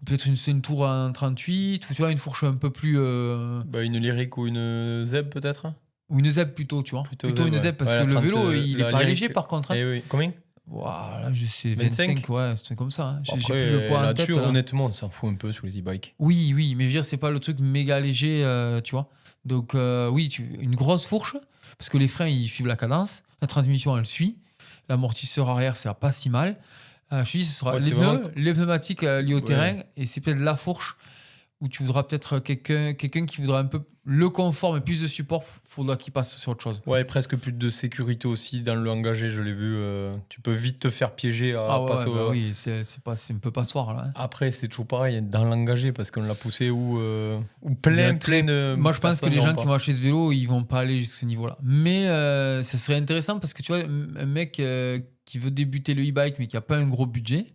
peut-être une tour en 38, ou tu vois, une fourche un peu plus... une Lyric ou une Zeb peut-être. Ou une Zeb plutôt, tu vois. Plutôt une Zeb, parce que le vélo, il est pas léger par contre. Hein. Oui. Combien Voilà, je sais, 25? 25, ouais, c'est comme ça. Hein. J'ai Après, plus le poids en tête. là-dessus, Là. honnêtement, on s'en fout un peu sur les e-bikes. Oui, mais je veux dire, c'est pas le truc méga léger, tu vois. Donc, oui, une grosse fourche, parce que les freins, ils suivent la cadence. La transmission, elle suit. L'amortisseur arrière, ça va pas si mal. Je te dis, ce sera Ouais, les c'est pneus, vraiment- les pneumatiques liés au Ouais. terrain, et c'est peut-être la fourche où tu voudras peut-être quelqu'un qui voudra un peu le confort, mais plus de support, faudra qu'il passe sur autre chose. Ouais, presque plus de sécurité aussi dans le engagé, je l'ai vu. Tu peux vite te faire piéger à Ah ouais, passer bah oui, c'est un peu passoire là. Hein. Après, c'est toujours pareil, dans l'engagé, parce qu'on l'a poussé où Il y a plein très- de. Moi, je pense que personnes les gens n'ont qui pas. vont acheter ce vélo, ils vont pas aller jusqu'à ce niveau-là. Mais ça serait intéressant parce que tu vois, un mec qui veut débuter le e-bike mais qui a pas un gros budget,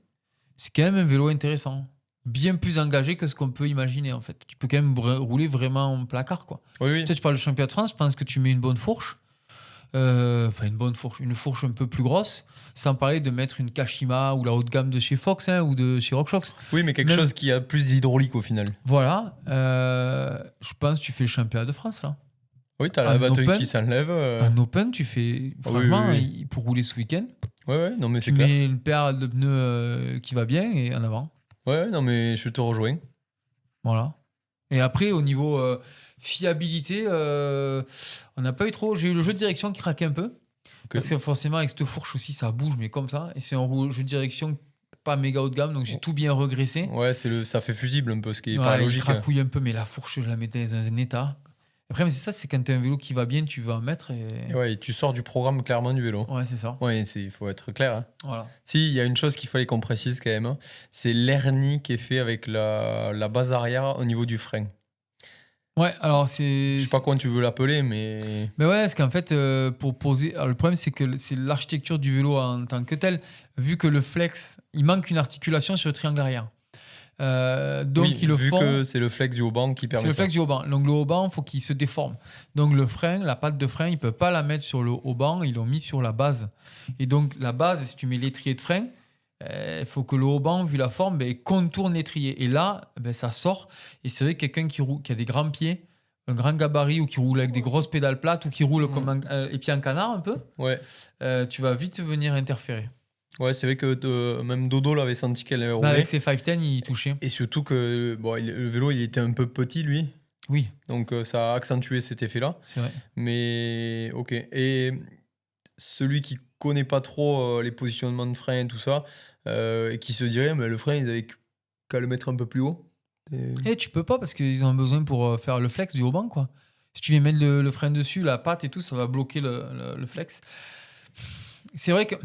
c'est quand même un vélo intéressant. Bien plus engagé que ce qu'on peut imaginer en fait. Tu peux quand même rouler vraiment en placard quoi. Oui, oui. Tu sais, tu parles de championnat de France, je pense que tu mets une bonne fourche. Enfin, une fourche un peu plus grosse, sans parler de mettre une Kashima ou la haut de gamme de chez Fox ou de chez RockShox. Oui, mais quelque Même- chose qui a plus d'hydraulique au final. Voilà, je pense que tu fais le championnat de France là. Oui, t'as Un la batterie open, qui s'enlève. En open, tu fais. Ah oui, Franchement, oui, pour rouler ce week-end, Ouais, non, mais tu c'est clair. mets une paire de pneus qui va bien et en avant. Ouais, non, mais je te rejoins. Voilà. Et après, au niveau fiabilité, on n'a pas eu trop. J'ai eu le jeu de direction qui craquait un peu. Parce que forcément, avec cette fourche aussi, ça bouge, mais comme ça. Et c'est un jeu de direction pas méga haut de gamme, donc j'ai tout bien regraissé. Ouais, ça fait fusible un peu, ce qui est Ouais, pas il logique. cracouille un peu, mais la fourche, je la mettais dans un état. Après, mais c'est ça, c'est quand tu as un vélo qui va bien, tu vas en mettre. Et... Ouais, et tu sors du programme clairement du vélo. Ouais, c'est ça. Ouais, il faut être clair. Hein. Voilà. Si, il y a une chose qu'il fallait qu'on précise quand même, hein, c'est l'hernie qui est fait avec la base arrière au niveau du frein. Ouais, alors c'est. Je sais pas comment tu veux l'appeler, mais. Mais ouais, parce qu'en fait, pour poser. Alors, le problème, c'est que c'est l'architecture du vélo en tant que tel. Vu que le flex, il manque une articulation sur le triangle arrière. Donc, Oui, ils le vu font. que c'est le flex du haut-banc qui permet C'est le ça. flex du haut-banc. Donc, le haut-banc, il faut qu'il se déforme. Donc, le frein, la patte de frein, il ne peut pas la mettre sur le haut-banc, ils l'ont mis sur la base. Et donc, la base, si tu mets l'étrier de frein, il faut que le haut-banc, vu la forme, contourne l'étrier. Et là, ça sort. Et c'est vrai que quelqu'un qui a des grands pieds, un grand gabarit, ou qui roule avec des grosses pédales plates, ou qui roule comme les pieds en canard un peu, Ouais. tu vas vite venir interférer. Ouais, c'est vrai que même Dodo l'avait senti qu'elle roulait. Avec ses 510, il touchait. Et surtout que le vélo, il était un peu petit, lui. Oui, Donc, ça a accentué cet effet-là. c'est vrai. Mais, ok. Et celui qui connaît pas trop les positionnements de frein et tout ça, et qui se dirait, mais le frein, ils avaient qu'à le mettre un peu plus haut. Et tu peux pas parce qu'ils ont besoin pour faire le flex du haut-banc, quoi. Si tu viens mettre le frein dessus, la patte et tout, ça va bloquer le flex. C'est vrai que.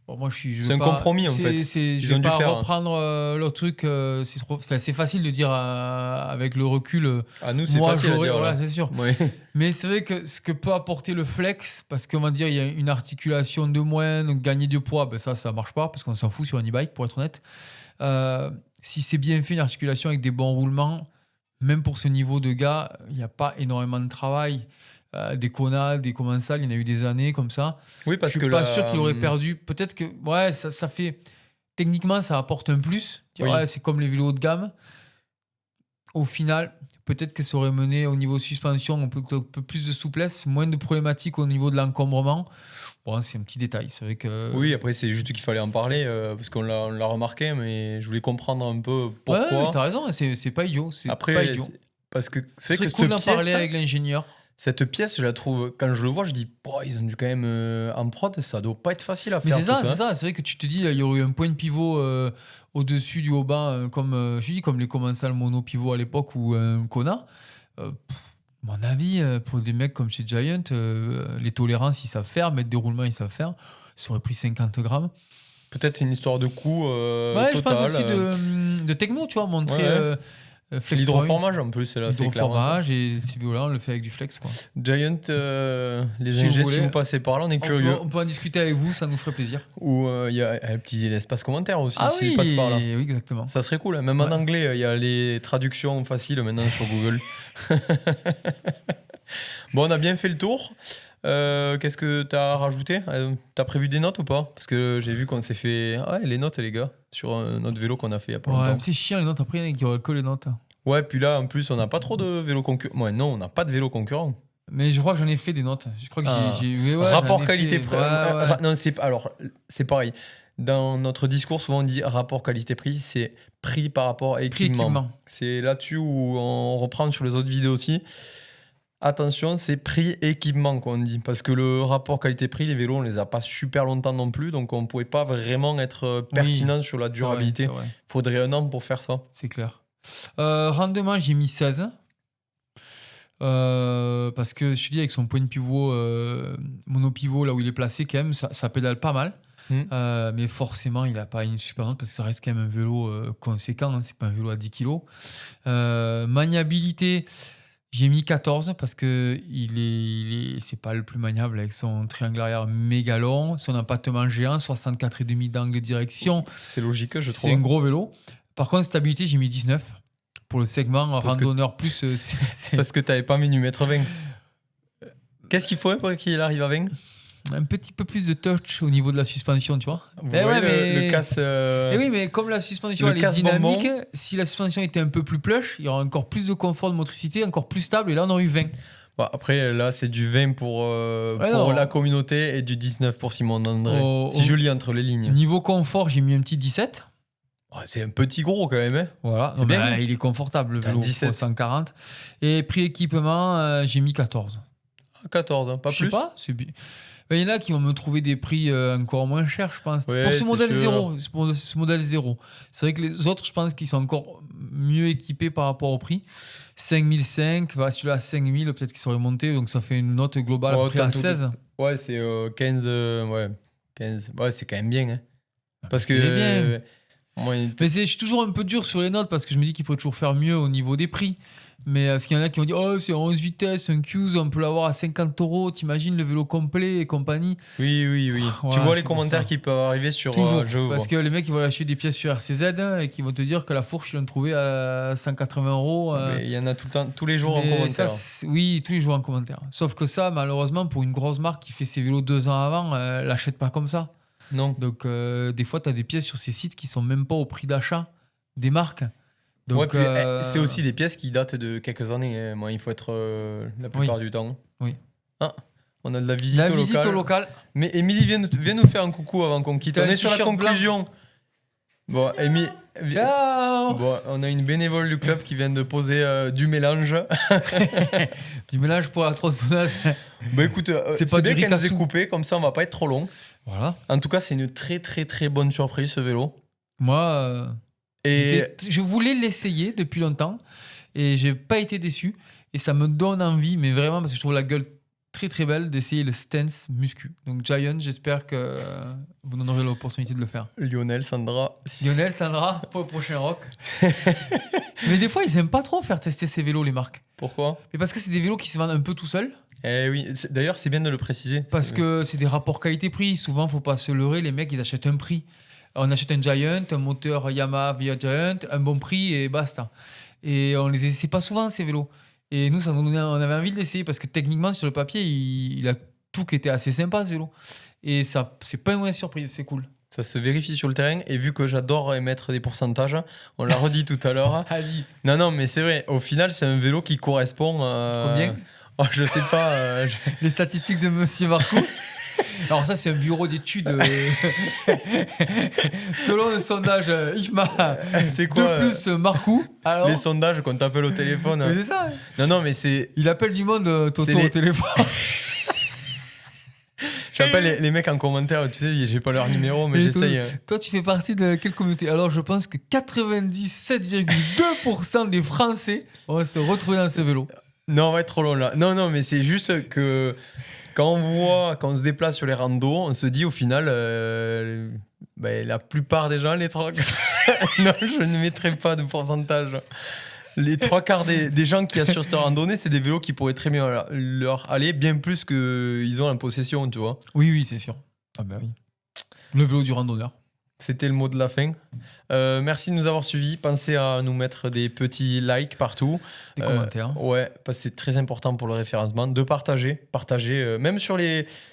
Bon, moi, C'est un compromis, en fait. Je Ils vais ont dû pas faire, hein. reprendre le truc. C'est facile de dire avec le recul. À nous, c'est Moi, facile à j'aurais. dire. Voilà, là. c'est sûr. Ouais. Mais c'est vrai que ce que peut apporter le flex, parce qu'on va dire il y a une articulation de moins, donc gagner du poids, ça marche pas, parce qu'on s'en fout sur un e-bike, pour être honnête. Si c'est bien fait, une articulation avec des bons roulements, même pour ce niveau de gars, il n'y a pas énormément de travail. Des Kona, des Commensal, il y en a eu des années comme ça. Oui, parce Je que suis pas sûr qu'il aurait perdu. Peut-être que ça fait. Techniquement, ça apporte un plus. Oui. Ouais, c'est comme les vélos haut de gamme. Au final, peut-être que ça aurait mené au niveau suspension un peu plus de souplesse, moins de problématiques au niveau de l'encombrement. Bon, c'est un petit détail. C'est vrai que. Oui, après, c'est juste qu'il fallait en parler, parce qu'on l'a remarqué, mais je voulais comprendre un peu pourquoi. Ouais, mais t'as raison, c'est pas idiot. C'est Après, pas idiot. parce que c'est vrai que cool d'en cette pièce, parler avec l'ingénieur. cette pièce, je la trouve, quand je le vois, je dis, ils ont dû quand même, en prod, ça doit pas être facile à Mais faire. c'est ça, tout c'est ça. C'est vrai que tu te dis, il y aurait eu un point de pivot au-dessus du haut-bas, comme les Commensal mono pivot à l'époque ou un Kona. À mon avis, pour des mecs comme chez Giant, les tolérances, ils savent faire, mettre des roulements, ils savent faire. Ça aurait pris 50 grammes. Peut-être c'est une histoire de coût Ouais, total. je pense aussi de techno, tu vois, montrer Ouais. flex L'hydroformage, en plus, c'est là, c'est clairement ça. L'hydroformage, et si vous voulez, on le fait avec du flex, quoi. Giant, les Si vous ingés, si voulez, vous passez par là, on est curieux. On peut en discuter avec vous, ça nous ferait plaisir. Ou il y a un petit espace commentaire aussi, Ah s'il oui, passe par là. oui, exactement. Ça serait cool, hein. Même en Ouais. anglais, il y a les traductions faciles maintenant sur Google. Bon, on a bien fait le tour. Qu'est-ce que tu as rajouté? T'as prévu des notes ou pas? Parce que j'ai vu qu'on s'est fait les notes, les gars, sur notre vélo qu'on a fait il y a pas Ouais, longtemps. c'est chiant les notes, après il y en a qui auraient que les notes. Ouais, puis là, en plus, on n'a pas trop de vélos concurrents. Ouais, non, on n'a pas de vélo concurrent. Mais je crois que j'en ai fait des notes. Je crois que rapport qualité-prix. Ouais. Non, c'est pareil. Dans notre discours, souvent on dit rapport qualité-prix, c'est prix par rapport à équipement. C'est là-dessus où on reprend sur les autres vidéos aussi. Attention, c'est prix-équipement qu'on dit. Parce que le rapport qualité-prix, les vélos, on les a pas super longtemps non plus. Donc on ne pouvait pas vraiment être pertinent sur la durabilité. Il faudrait un an pour faire ça. C'est clair. Rendement, j'ai mis 16. Parce que je te dis, avec son point de pivot, monopivot, là où il est placé, quand même, ça pédale pas mal. Mais forcément, il n'a pas une super note parce que ça reste quand même un vélo conséquent. C'est pas un vélo à 10 kg. Maniabilité, j'ai mis 14 parce que c'est pas le plus maniable avec son triangle arrière méga long, son empattement géant, 64,5 d'angle de direction. C'est logique, je trouve. C'est un gros vélo. Par contre, stabilité, j'ai mis 19 pour le segment randonneur plus. Parce que tu n'avais pas mis numéro 20. Qu'est-ce qu'il faut pour qu'il arrive à 20 ? Un petit peu plus de touch au niveau de la suspension, tu vois. Le casse. Oui, mais comme la suspension elle est dynamique, si la suspension était un peu plus plush, il y aurait encore plus de confort de motricité, encore plus stable, et là on aurait eu 20. Bon, après, là, c'est du 20 pour la communauté et du 19 pour Simon André. Si je lis entre les lignes. Niveau confort, j'ai mis un petit 17. C'est un petit gros quand même. Hein. Voilà, c'est bien. Il est confortable, le vélo, 17. 140. Et prix équipement, j'ai mis 14. 14, hein, pas plus. Je sais pas, c'est bien. Il y en a qui vont me trouver des prix encore moins chers, je pense. Ouais, pour ce modèle 0. Pour ce modèle 0. C'est vrai que les autres, je pense qu'ils sont encore mieux équipés par rapport au prix. 5005, si tu l'as à 5000, peut-être qu'ils seraient montés. Donc ça fait une note globale après à 16. Ouais, c'est 15. 15. Ouais, c'est quand même bien. Hein. Parce c'est que. Bien. Mais je suis toujours un peu dur sur les notes parce que je me dis qu'il faut toujours faire mieux au niveau des prix. Mais parce qu'il y en a qui ont dit c'est 11 vitesses, un Qs, on peut l'avoir à 50 €. T'imagines le vélo complet et compagnie. Oui. Tu vois les commentaires qui peuvent arriver sur toujours, parce que les mecs ils vont acheter des pièces sur RCZ et qui vont te dire que la fourche ils l'ont trouvée à 180 €. Il y en a tout le temps, tous les jours en commentaire. Oui, tous les jours en commentaire. Sauf que ça, malheureusement, pour une grosse marque qui fait ses vélos 2 ans avant, elle l'achète pas comme ça. Non. Donc des fois, tu as des pièces sur ces sites qui sont même pas au prix d'achat des marques. Donc, c'est aussi des pièces qui datent de quelques années. Hein. Moi, il faut être la plupart du temps. Oui. Ah, on a de la visite au local. Mais Émilie, viens nous faire un coucou avant qu'on quitte. On est sur la conclusion. Bon, Émilie. Ciao. Bon, on a une bénévole du club qui vient de poser du mélange. Du mélange pour la tronçonneuse. Bah écoute, c'est pas bien qu'elle nous ait coupé, comme ça on va pas être trop long. Voilà. En tout cas, c'est une très très très bonne surprise ce vélo. Moi, je voulais l'essayer depuis longtemps et j'ai pas été déçu. Et ça me donne envie, mais vraiment, parce que je trouve la gueule très très belle, d'essayer le Stance Muscu. Donc Giant, j'espère que vous donnerez l'opportunité de le faire. Lionel, Sandra, pour le prochain rock. Mais des fois, ils aiment pas trop faire tester ces vélos, les marques. Pourquoi ? Mais parce que c'est des vélos qui se vendent un peu tout seuls. Eh oui, d'ailleurs, c'est bien de le préciser. Parce que c'est des rapports qualité-prix. Souvent, faut pas se leurrer, les mecs, ils achètent un prix. On achète un Giant, un moteur Yamaha via Giant, un bon prix et basta. Et on les essaie pas souvent, ces vélos. Et nous, on avait envie de l'essayer parce que techniquement, sur le papier, il a tout qui était assez sympa, ce vélo. Et ça, c'est pas une mauvaise surprise, c'est cool. Ça se vérifie sur le terrain. Et vu que j'adore émettre des pourcentages, on l'a redit tout à l'heure. Vas-y. Non, mais c'est vrai. Au final, c'est un vélo qui correspond à... Combien ? Je sais pas. Les statistiques de Monsieur Marcou. Alors ça, c'est un bureau d'études. Selon le sondage IFMA, c'est quoi, 2 plus Marcou. Alors... Les sondages qu'on t'appelle au téléphone. Mais c'est ça. Non, mais c'est... Il appelle du monde Toto au téléphone. J'appelle les mecs en commentaire, tu sais, j'ai pas leur numéro, mais j'essaye. Toi, tu fais partie de quelle communauté ? Alors, je pense que 97,2% des Français vont se retrouver dans ce vélo. Non, on va être trop long là. Non, mais c'est juste que quand on se déplace sur les randos, on se dit au final, la plupart des gens, les 3 non, je ne mettrai pas de pourcentage. Les 3/4 des gens qui assurent cette randonnée, c'est des vélos qui pourraient très bien leur aller, bien plus qu'ils ont en possession, tu vois. Oui, c'est sûr. Ah ben oui. Le vélo du randonneur. C'était le mot de la fin. Merci de nous avoir suivis. Pensez à nous mettre des petits likes partout. Des commentaires. Ouais, parce que c'est très important pour le référencement. De partager. Même sur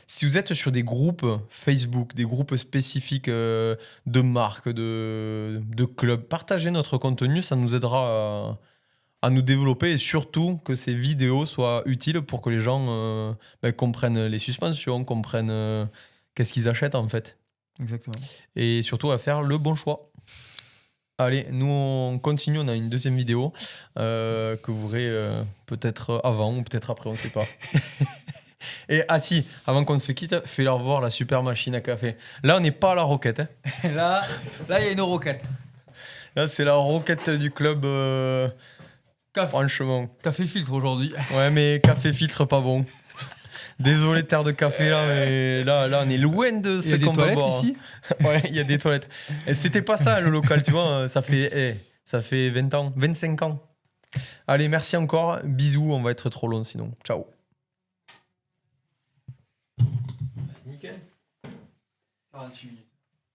si vous êtes sur des groupes Facebook, des groupes spécifiques de marques, de clubs, partagez notre contenu. Ça nous aidera à nous développer et surtout que ces vidéos soient utiles pour que les gens comprennent les suspensions, comprennent qu'est-ce qu'ils achètent en fait. Exactement. Et surtout à faire le bon choix. Allez, nous on continue, on a une deuxième vidéo que vous verrez peut-être avant ou peut-être après, on ne sait pas. Et si, avant qu'on se quitte, fais-leur voir la super machine à café. Là, on n'est pas à la roquette. Là, il y a une roquette. Là, c'est la roquette du club. Franchement. Café filtre aujourd'hui. Ouais, mais café filtre pas bon. Désolé, terre de café là, mais là, on est loin de ce qu'on va boire. Il y a des toilettes ici. Ouais, il y a des toilettes. Et c'était pas ça le local, tu vois. Ça fait 20 ans, 25 ans. Allez, merci encore. Bisous, on va être trop long sinon. Ciao. Nickel. 48 minutes.